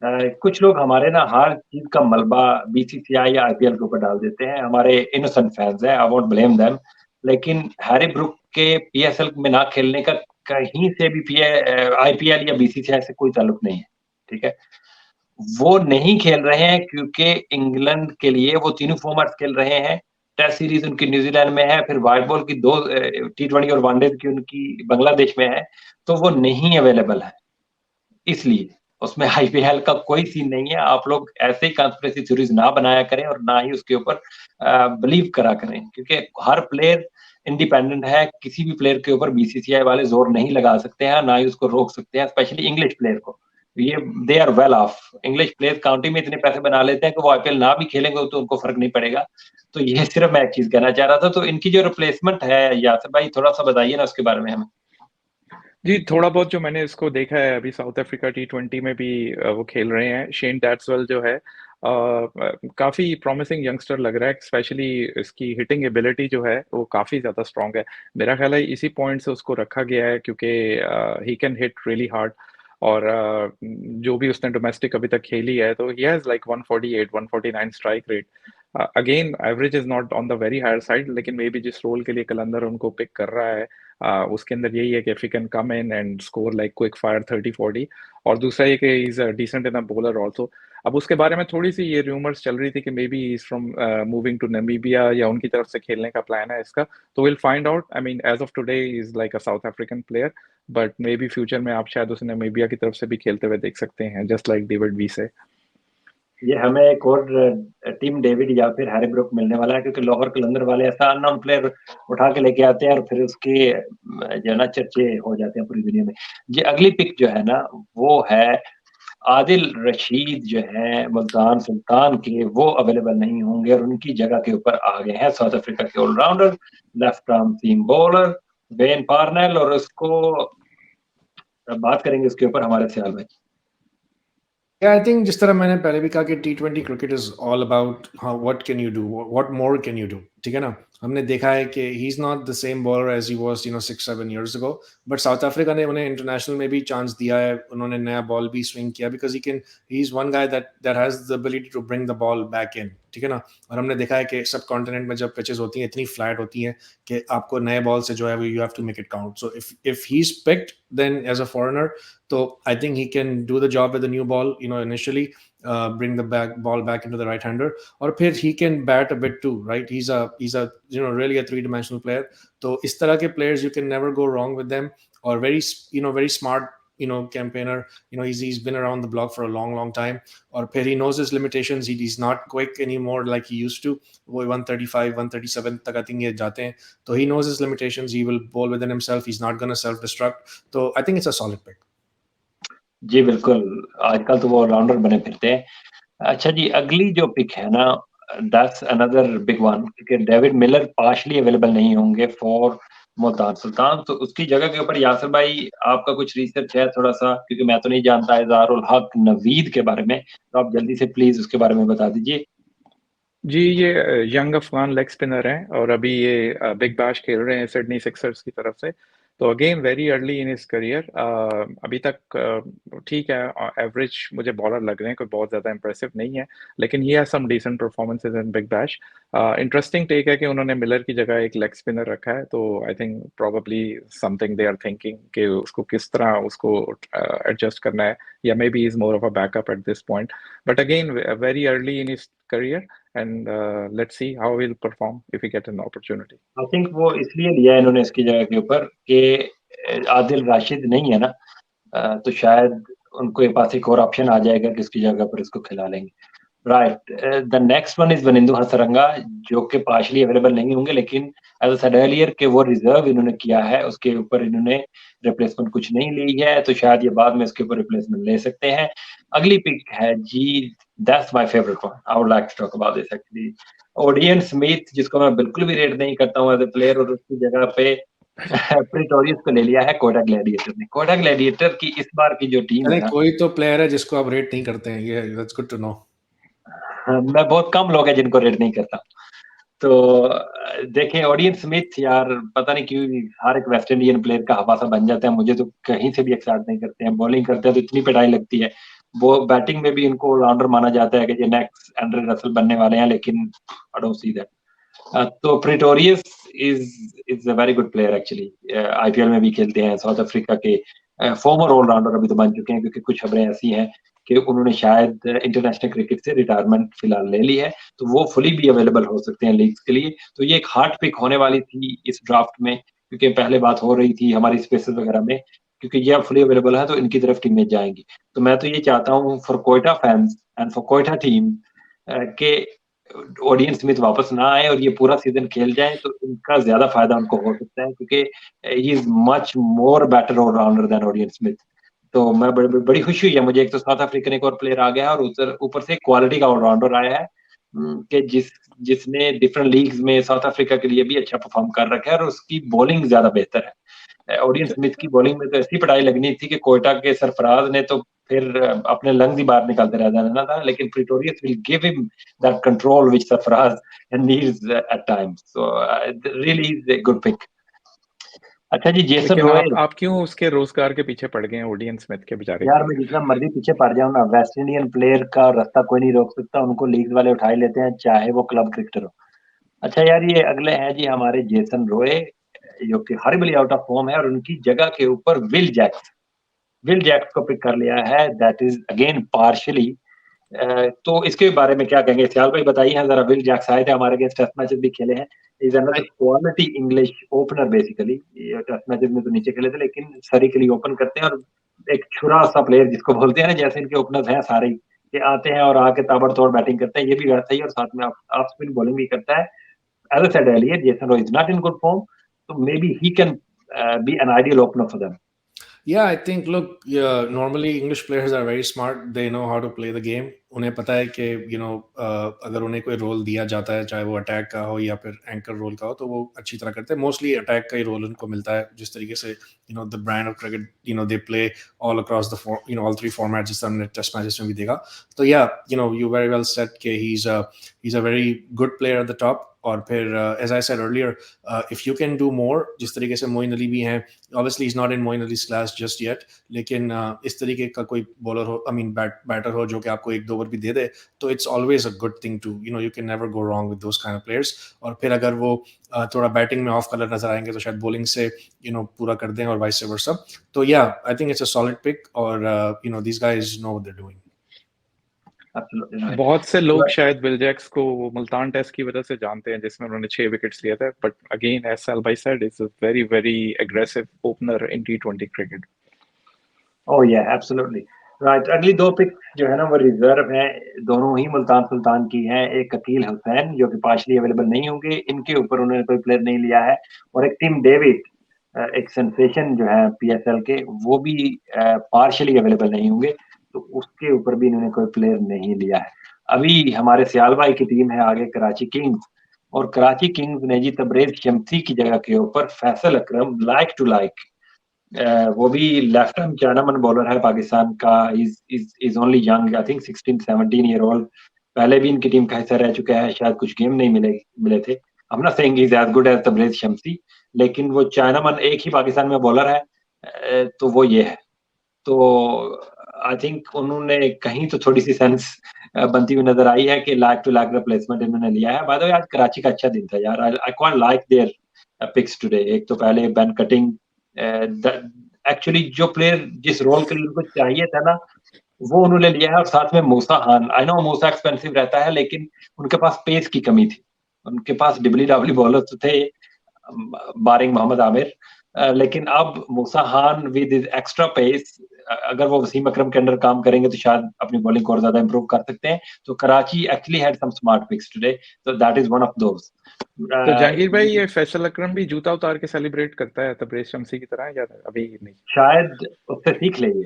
कुछ लोग हमारे ना हर चीज का मलबा बीसीसीआई या आईपीएल के ऊपर डाल देते हैं, हमारे इनोसेंट फैंस हैं, आई वोंट ब्लेम देम। लेकिन हैरी ब्रूक के पीएसएल में ना खेलने का कहीं से भी आईपीएल या बीसीसीआई से कोई ताल्लुक नहीं है, ठीक है। वो नहीं खेल रहे हैं क्योंकि इंग्लैंड के लिए वो तीनों फॉर्मेट्स खेल रहे हैं। टेस्ट सीरीज उनकी न्यूजीलैंड में है, फिर व्हाइट बॉल की 2 टी20 और वनडे की उनकी बांग्लादेश में है, तो वो नहीं अवेलेबल है, इसलिए उसमें आईपीएल का कोई सीन नहीं है। आप लोग ऐसे ही कंस्पिरेसी थ्योरीज ना बनाया करें और ना ही उसके ऊपर बिलीव करा करें, क्योंकि हर प्लेयर इंडिपेंडेंट है। किसी भी प्लेयर के ऊपर बीसीसीआई वाले जोर नहीं लगा सकते हैं, ना ही उसको रोक सकते हैं, स्पेशली इंग्लिश प्लेयर को। ये they are well off. English player county में इतने पैसे बना लेते हैं कि वो आईपीएल ना भी खेलेंगे तो उनको फर्क नहीं पड़ेगा। तो ये सिर्फ मैं एक चीज कहना चाह रहा था। तो इनकी जो रिप्लेसमेंट है, यासर भाई थोड़ा सा बताइए ना उसके बारे में हमें। जी, थोड़ा बहुत जो मैंने इसको देखा है अभी साउथ अफ्रीका टी20 में भी वो खेल रहे हैं। शेन डैट्सवेल जो है काफी प्रॉमिसिंग यंगस्टर लग रहा है, स्पेशली इसकी हिटिंग एबिलिटी जो है वो काफी ज्यादा स्ट्रांग है। मेरा ख्याल है इसी पॉइंट से उसको रखा गया है क्योंकि he can hit really hard. और जो भी उसने डोमेस्टिक अभी तक खेली है तो he has like 148 149 strike rate. Again average is not on the very higher side, लेकिन मे बी जिस रोल के लिए कलंदर उनको पिक कर रहा है उसके अंदर यही है कि if you can come in and score like quick fire 30-40। और दूसरा ये कि is decent in a bowler also. अब उसके बारे में थोड़ी सी ये रूमर्स चल रही थी कि maybe is from moving to Namibia या उनकी तरफ से खेलने का प्लान है इसका। तो will find out. I mean as of today is like a South African player, but maybe future में आप शायद उसे नामीबिया की तरफ से भी खेलते हुए देख सकते हैं, जस्ट लाइक डेविड वीसे। ये हमें एक और टीम डेविड या फिर हैरी ब्रूक मिलने वाला है, क्योंकि लाहौर कलंदर वाले ऐसा अननोन प्लेयर उठा के लेके आते हैं और फिर उसके जो है ना चर्चे हो जाते हैं पूरी दुनिया में। ये अगली पिक जो है ना वो है आदिल रशीद जो है मुल्तान सुल्तान के, वो अवेलेबल नहीं होंगे और उनकी जगह के ऊपर आ गए हैं साउथ अफ्रीका के ऑलराउंडर लेफ्ट आर्म सीम बॉलर बेन पार्नेल। और उसको बात करेंगे उसके ऊपर हमारे सियाल भाई। आई थिंक जिस तरह मैंने पहले भी कहा कि टी20 cricket is all about how what can you do, what more can you do, ठीक है ना। हमने देखा है कि he is not the same bowler as he was 6-7 years ago, but South Africa ने उन्हें इंटरनेशनल में भी चांस दिया है, उन्होंने नया बॉल भी स्विंग किया because he is one guy that has the ability to bring the ball back in, ठीक है ना। और हमने देखा है कि सब कॉन्टिनेंट में जब पिचेस होती हैं इतनी फ्लैट होती हैं कि आपको नए बॉल से जो है you have to make it count. So if he is picked then as a foreigner, तो I think he can do the job with the new ball, initially bring the ball back into the right hander, or फिर he can bat a bit too, right? He's a really a three-dimensional player. तो इस तरह के players you can never go wrong with them, or very smart campaigner. He's been around the block for a long time, और फिर he knows his limitations. He's not quick anymore like he used to. वो 135 137 तक I think ये जाते हैं, तो he knows his limitations. He will bowl within himself. He's not gonna self-destruct. तो I think it's a solid pick. जी बिल्कुल, आजकल तो वो ऑलराउंडर बने फिरते हैं। अच्छा जी, अगली जो पिक है ना, दैट्स अनदर बिग वन, क्योंकि डेविड मिलर पार्शली अवेलेबल नहीं होंगे फॉर मुल्तान सुल्तान। तो उसकी जगह के ऊपर यासर भाई आपका कुछ रिसर्च है थोड़ा सा, क्योंकि मैं तो नहीं जानता इज़हारुल हक नवीद के बारे में, तो आप जल्दी से प्लीज उसके बारे में बता दीजिए। जी, ये यंग अफगान लेग स्पिनर हैं और अभी ये बिग बैश खेल रहे हैं सिडनी सिक्सर्स की तरफ से। तो again very early in his career. अभी तक ठीक है, एवरेज मुझे बॉलर लग रहे हैं, कोई बहुत ज़्यादा इंप्रेसिव नहीं है, लेकिन he has some decent performances in Big Bash. Interesting take है कि उन्होंने मिलर की जगह एक लेग स्पिनर रखा है, तो I think probably something they are thinking कि उसको किस तरह उसको एडजस्ट करना है, या maybe is more of a backup at this point. But again very early in his career, and let's see how he'll perform if we get an opportunity. I think वो इसलिए लिया है इन्होंने इसकी जगह के ऊपर कि आदिल राशिद नहीं है ना, तो शायद उनको ये पास एक और ऑप्शन आ जाएगा कि इसकी जगह पर इसको खिला लेंगे। Right, the next one is Wanindu Hasaranga, जो कि पार्शली अवेलेबल नहीं होंगे, लेकिन एज सेड अर्लियर कि वो रिजर्व इन्होंने किया है, उसके ऊपर इन्होंने रिप्लेसमेंट कुछ नहीं ली है, तो शायद ये बाद में इसके ऊपर रिप्लेसमेंट ले सकते हैं। अगली पिक है जी, that's my favourite one, I would like to talk about this actually. Odean Smith, जिसको मैं बिल्कुल भी रेट नहीं करता हूँ एज ए प्लेयर, और उसकी जगह पे प्रिटोरियस को ले लिया है कोटा ग्लैडिएटर ने। कोटा ग्लैडिएटर की इस बार की जो टीम है ना, कोई तो प्लेयर है जिसको आप रेट नहीं करते हैं, ये दैट्स गुड टू नो। मैं बहुत कम लोग हैं जिनको रेट नहीं करता। तो देखें ओडियन स्मिथ, यार पता नहीं क्यों हर एक वेस्ट इंडियन प्लेयर का हवासा बन जाता है, मुझे तो कहीं से भी एक्साइट नहीं करते हैं। बॉलिंग करते हैं तो इतनी पिटाई लगती है, वो बैटिंग में भी इनको ऑलराउंडर माना जाता है कि ये नेक्स्ट एंड्रे रसल बनने वाले हैं, लेकिन आई डोंट सी दैट। तो Pretorius is a very good player actually, IPL में भी खेलते हैं, साउथ अफ्रीका के फॉर्मर ऑलराउंडर अभी तो बन चुके हैं, क्योंकि कुछ खबरें ऐसी हैं कि उन्होंने शायद इंटरनेशनल क्रिकेट से रिटायरमेंट फिलहाल ले ली है, तो वो फुली भी अवेलेबल हो सकते हैं लीग्स के लिए। तो ये एक हार्ड पिक होने वाली थी इस ड्राफ्ट में, क्योंकि पहले बात हो रही थी हमारी स्पेसेस वगैरह में, क्योंकि ये अब फुली अवेलेबल है तो इनकी तरफ टीमें जाएंगी। तो मैं तो ये चाहता हूँ for Quetta fans and for Quetta team के ओडियन स्मिथ वापस ना आए और ये पूरा सीजन खेल जाए, तो इनका ज्यादा फायदा उनको हो सकता है, क्योंकि he is much more better all-rounder than Odean Smith. तो मैं बड़ी खुशी हुई है मुझे, एक तो साउथ अफ्रीकन एक और प्लेयर आ गया है और ऊपर से क्वालिटी का ऑलराउंडर आया है, कि जिसने डिफरेंट लीग्स में साउथ अफ्रीका के लिए भी अच्छा परफॉर्म कर रखा है, और उसकी बॉलिंग ज्यादा बेहतर है। ओडियन स्मिथ की बॉलिंग में तो ऐसी पिटाई लगनी थी कि कोयटा के सरफराज ने तो फिर अपने लंग्स ही बाहर निकालते रह जाना था, लेकिन Pretorius will give him that control which Sarfaraz needs at times. So really is a good pick. अच्छा जी, जेसन लेकिन रॉयल। आप क्यों उसके रोजगार के पीछे पड़ गए हैं, ओडियन स्मिथ के बेचारे यार के? मैं जितना मर्जी पीछे पड़ जाऊं ना, वेस्ट इंडियन प्लेयर का रास्ता कोई नहीं रोक सकता, उनको लीग वाले उठा ही लेते हैं, चाहे वो क्लब क्रिकेटर हो। अच्छा यार, ये अगले हैं जी हमारे जेसन रॉय, जो कि हॉरिबली आउट ऑफ फॉर्म है, और उनकी जगह के ऊपर विल जैक्स को पिक कर लिया है, दैट इज अगेन पार्शियली। तो इसके बारे में क्या कहेंगे सियाल भाई, बताइए जरा। विल जैक्स आए थे हमारे अगेंस्ट, टेस्ट मैचेस भी खेले हैं, is another quality English opener basically. Test matches में तो नीचे खेले थे, लेकिन सरी के लिए ओपन करते हैं, और एक छुरा सा प्लेयर जिसको बोलते हैं ना, जैसे इनके ओपनर्स हैं सारे, ये आते हैं और आके ताबड़तोड़ बैटिंग करते हैं, ये भी वैसा ही, और साथ में ऑफ स्पिन बॉलिंग भी करता है। As I said earlier, Jason Roy is not in good form, so maybe he can be an ideal opener for them. Yeah, I think, look, normally English players are very smart. They know how to play the game. उन्हें पता है कि अगर उन्हें कोई role दिया जाता है, चाहे वो अटैक का हो या फिर एंकर रोल का हो, तो वो अच्छी तरह करते हैं। मोस्टली अटैक का ही रोल उनको मिलता है, जिस तरीके से the brand of cricket they play all across the all three format, जिस हमने टेस्ट मैचेस में भी देखा। तो या यू वेरी वेल सेड कि he is a very good player at the top. और फिर as I said earlier, if you can do more, जिस तरीके से मोइन अली भी हैं, obviously is not in Moeen Ali's class just yet, लेकिन इस तरीके का कोई बॉलर हो, आई मीन बैटर हो, जो कि आपको एक दो ओवर भी दे दे, तो it's always a good thing to you can never go wrong with those kind of players. और फिर अगर वो थोड़ा बैटिंग में ऑफ कलर नजर आएंगे, तो शायद बॉलिंग से पूरा कर दें, और वाइस वर्सा। तो yeah I think it's a solid pick, और these guys know what they are doing. बहुत से लोग शायद विल जैक्स को मुल्तान टेस्ट की वजह से जानते हैं, जिसमें उन्होंने 6 विकेट्स लिए थे, बट अगेन एज साल भाई said, is a very very aggressive opener in टी20 cricket. Oh yeah, absolutely right. अगली दो पिक जो है ना, वो रिजर्व है, दोनों ही मुल्तान सुल्तान की हैं। एक अकील हुसैन, जो कि पार्शली अवेलेबल नहीं होंगे, इनके ऊपर उन्होंने कोई प्लेयर नहीं लिया है, और एक टिम डेविड, एक सेंसेशन जो है पीएसएल के, वो भी पार्शली अवेलेबल नहीं होंगे, तो उसके ऊपर भी इन्होंने कोई प्लेयर नहीं लिया है। अभी हमारे सियाल भाई की टीम है आगे, कराची किंग्स, और कराची किंग्स ने जी तबरेज शम्सी की जगह के ऊपर फैसल अकरम, लाइक टू लाइक, वो भी लेफ्ट आर्म चाइनामैन बॉलर है पाकिस्तान का, is only young, I think 16-17 year old, पहले भी इनकी टीम का हिस्सा रह चुका है, शायद कुछ गेम नहीं मिले थे। I'm not saying he's as good as Tabrez Shamsi, लेकिन वो चाइनामैन एक ही पाकिस्तान में बॉलर है, तो वो ये है। तो आई थिंक उन्होंने कहीं तो थोड़ी सी सेंस बनती हुई नजर आई है कि लाइक टू लाइक रिप्लेसमेंट इन्होंने लिया है। बाय द वे, आज कराची का अच्छा दिन था यार, I quite like their picks today. एक तो पहले बेन कटिंग, एक्चुअली जो प्लेयर जिस रोल के लिए उनको चाहिए था ना, वो उन्होंने लिया है, और साथ में Musa Khan. I know Musa expensive रहता है, लेकिन उनके पास पेस की कमी थी, उनके पास डिबली डाबली बॉलर तो थे, बारिंग मोहम्मद आमिर, लेकिन अब Musa Khan with his extra pace, अगर वो वसीम अकरम के अंडर काम करेंगे, तो शायद अपनी बॉलिंग को और ज्यादा इंप्रूव कर सकते हैं। तो Karachi actually had some smart picks today, so that is one of those. तो जहांगीर भाई, ये फैसल अकरम भी जूता उतार के सेलिब्रेट करता है तबरेज शम्सी की तरह, या अभी नहीं? शायद उससे सीख लेंगे,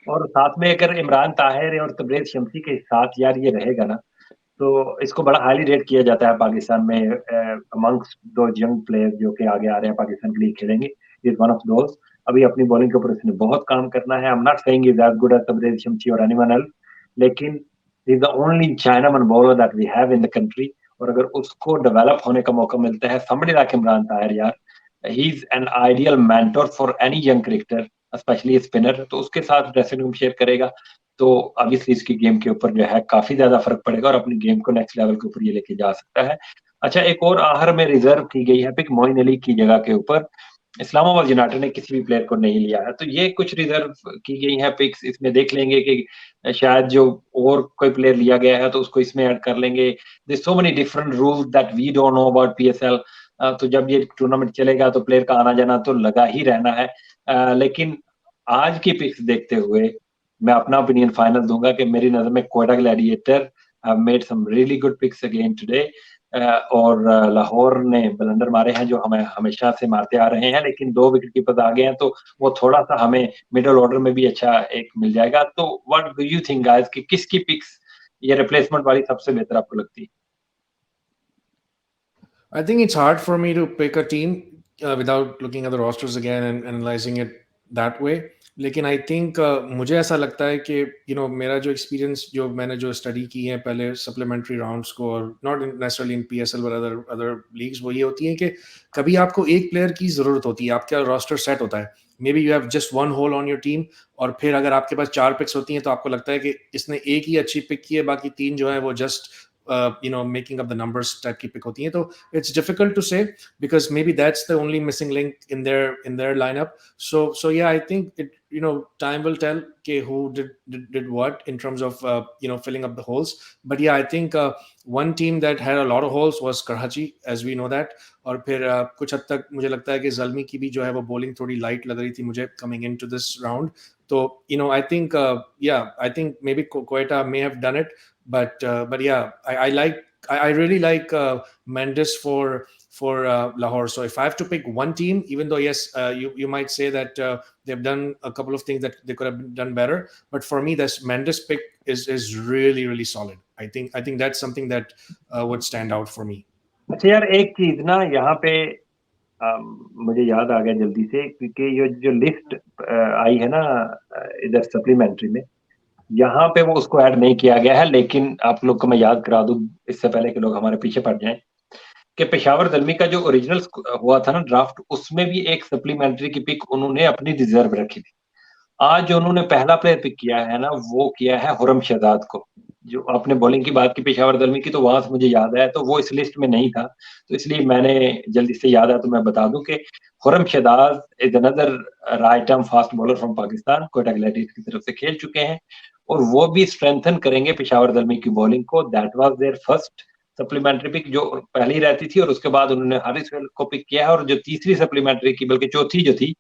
और साथ में अगर इमरान ताहिर और तबरेज शम्सी के साथ यार ये रहेगा ना, तो इसको बड़ा हाईली रेट किया जाता है पाकिस्तान में, अमंग्स दो यंग प्लेयर्स जो कि आगे आ रहे हैं पाकिस्तान के लिए खेलेंगे। Is one of those. अभी अपनी बॉलिंग के ऊपर इसने बहुत काम करना है। I am not saying is as good as Tabraiz Shamsi और एनीवन एल्स, लेकिन is the only chinaman bowler that we have in the country, और अगर उसको डेवलप होने का मौका मिलता है, समबडी लाइक इमरान ताहिर यार, he is an ideal mentor for any young cricketer specially spinner, तो उसके साथ ड्रेसिंग रूम शेयर करेगा, तो ऑब्वियसली इसकी गेम के ऊपर जो है काफ़ी ज़्यादा फ़र्क पड़ेगा और अपनी गेम को नेक्स्ट लेवल के ऊपर ये लेके जा सकता है। अच्छा, एक और आहर में रिज़र्व की गई है पिक मोइन अली की जगह के ऊपर। इस्लामाबाद यूनाइटेड ने किसी भी प्लेयर को नहीं लिया है, तो ये कुछ रिज़र्व की गई हैं पिक्स, इसमें देख लेंगे कि शायद जो और कोई प्लेयर लिया गया है तो उसको इसमें ऐड कर लेंगे। There so many different rules that we don't know about PSL. तो जब ये टूर्नामेंट चलेगा तो प्लेयर का आना-जाना तो लगा ही रहना है। लेकिन आज की पिक्स देखते हुए मैं अपना ओपिनियन फाइनल दूँगा कि मेरी नज़र में Quetta Gladiator have made some really good picks again today. और लाहौर ने ब्लंडर मारे हैं जो हमें हमेशा से मारते आ रहे हैं, लेकिन 2 विकेट कीपर्स आ गए हैं तो वो थोड़ा-सा हमें मिडल ऑर्डर में भी अच्छा एक मिल जाएगा। तो what do you think guys कि किसकी पिक्स ये रिप्लेसमेंट वाली सबसे बेहतर आपको लगती है? I think it's hard for me to pick a team without looking at the rosters again and analyzing it that way. लेकिन आई थिंक मुझे ऐसा लगता है कि मेरा जो एक्सपीरियंस जो मैंने जो स्टडी की है पहले सप्लीमेंट्री राउंड्स को और not necessarily in PSL but other leagues, वो ये होती है कि कभी आपको एक प्लेयर की ज़रूरत होती है, आपका रोस्टर सेट होता है, maybe you have just one hole on your team, और फिर अगर आपके पास 4 पिक्स होती हैं तो आपको लगता है कि इसने एक ही अच्छी पिक की है, बाकी 3 जो है वो just making up the numbers type की पिक होती है. तो it's difficult to say because maybe that's the only missing link in their lineup. So yeah, I think it time will tell who did what in terms of filling up the holes. But yeah, I think one team that had a lot of holes was Karachi, as we know that. और फिर कुछ हद तक मुझे लगता है कि ज़ल्मी की भी जो है वो बॉलिंग थोड़ी लाइट लग रही थी मुझे coming into this round. So I think I think maybe Quetta may have done it, but yeah, I really like Mendes for Lahore. So if I have to pick one team, even though yes, you might say that they've done a couple of things that they could have done better, but for me, this Mendes pick is really solid. I think that's something that would stand out for me. अच्छा यार, एक चीज ना यहाँ पे मुझे याद आ गया जल्दी से, क्योंकि ये जो लिस्ट आई है ना इधर सप्लीमेंट्री में, यहाँ पे वो उसको ऐड नहीं किया गया है, लेकिन आप लोग को मैं याद करा दूं इससे पहले कि लोग हमारे पीछे पड़ जाएं कि पेशावर ज़ल्मी का जो ओरिजिनल हुआ था ना ड्राफ्ट, उसमें भी एक सप्लीमेंट्री की पिक उन्होंने अपनी रिजर्व रखी थी। आज जो उन्होंने पहला प्लेयर पिक किया है ना, वो किया है हुरम शहजाद को। जो आपने बॉलिंग की बात की पेशावर ज़ल्मी की, तो वहां से मुझे याद आया, तो वो इस लिस्ट में नहीं था, तो इसलिए मैंने जल्दी से याद आया तो मैं बता दूं कि Khurram Shahzad is another right arm fast bowler from Pakistan, Quetta Gladiators की तरफ से खेल चुके हैं और वो भी स्ट्रेंथन करेंगे पेशावर ज़ल्मी की बॉलिंग को। That was their first supplementary pick जो पहली रहती थी, और उसके बाद उन्होंने हारिस को पिक किया है, और जो तीसरी सप्लीमेंट्री की बल्कि चौथी जो थी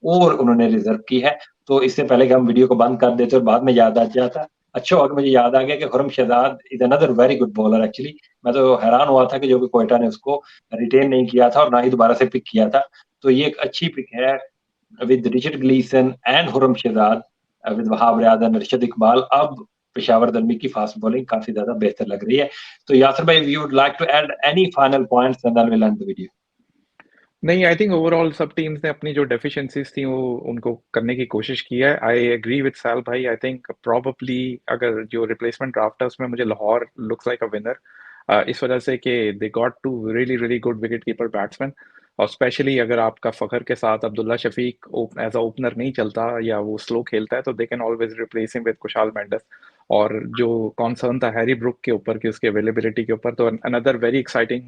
और उन्होंने रिजर्व की है। तो इससे पहले कि हम वीडियो को बंद कर देते और बाद में याद आ जाता, अच्छा हुआ कि मुझे याद आ गया कि Khurram Shahzad is another very good bowler actually. मैं तो हैरान हुआ था कि जो कि क्वेटा ने उसको रिटेन नहीं किया था और ना ही दोबारा से पिक किया था। तो ये एक अच्छी पिक है with Richard Gleeson and Khurram Shahzad, with Wahab Riaz and Rashid Iqbal. अब पेशावर ज़ल्मी की फास्ट बॉलिंग काफी ज्यादा बेहतर लग रही है। तो यासर भाई, you would like to add any final points and then we will end the video. नहीं, आई थिंक ओवरऑल सब टीम्स ने अपनी जो डेफिशिएंसीज थी वो उनको करने की कोशिश की है। आई एग्री विद साल भाई। आई थिंक प्रोबेबली अगर जो रिप्लेसमेंट ड्राफ्ट है उसमें मुझे Lahore looks like a winner, इस वजह से कि they got two really good wicket keeper batsman, और स्पेशली अगर आपका फखर के साथ Abdullah Shafique as a opener नहीं चलता या वो स्लो खेलता है तो they can always replace him with Kusal Mendis. और जो कॉन्सर्न था हैरी ब्रुक के ऊपर कि उसकी अवेलेबिलिटी के ऊपर, तो अनदर वेरी एक्साइटिंग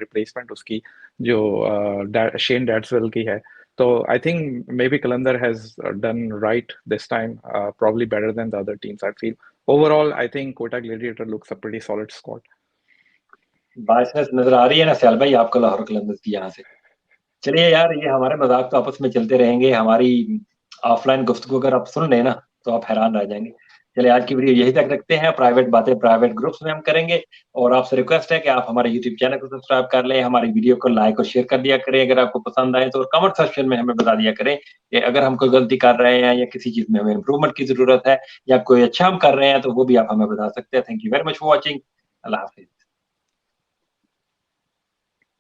रिप्लेसमेंट उसकी जो शेन डैट्सवेल की है। तो I think may be Qalandar has done right this time, probably better than the other teams I feel. Overall, I think Quetta Gladiator looks a pretty solid squad. Biasness नजर आ रही है ना सयाल भाई आपको लाहौर कलंदर्स की यहाँ से? चलिए यार, ये हमारे मजाक तो आपस में चलते रहेंगे, हमारी ऑफलाइन गुफ्तगू अगर आप सुन लें ना तो आप हैरान रह जाएंगे। चलिए, आज की वीडियो यही तक रखते हैं। प्राइवेट बातें प्राइवेट ग्रुप्स में हम करेंगे, और आपसे रिक्वेस्ट है कि आप हमारे यूट्यूब चैनल को सब्सक्राइब कर लें, हमारी वीडियो को लाइक और शेयर कर दिया करें अगर आपको पसंद आए तो, और कमेंट सेक्शन में हमें बता दिया करें कि अगर हम कोई गलती कर रहे हैं या किसी चीज में हमें इंप्रूवमेंट की जरूरत है या कोई अच्छा हम कर रहे हैं तो वो भी आप हमें बता सकते हैं। Thank you very much for watching. Allah Hafiz.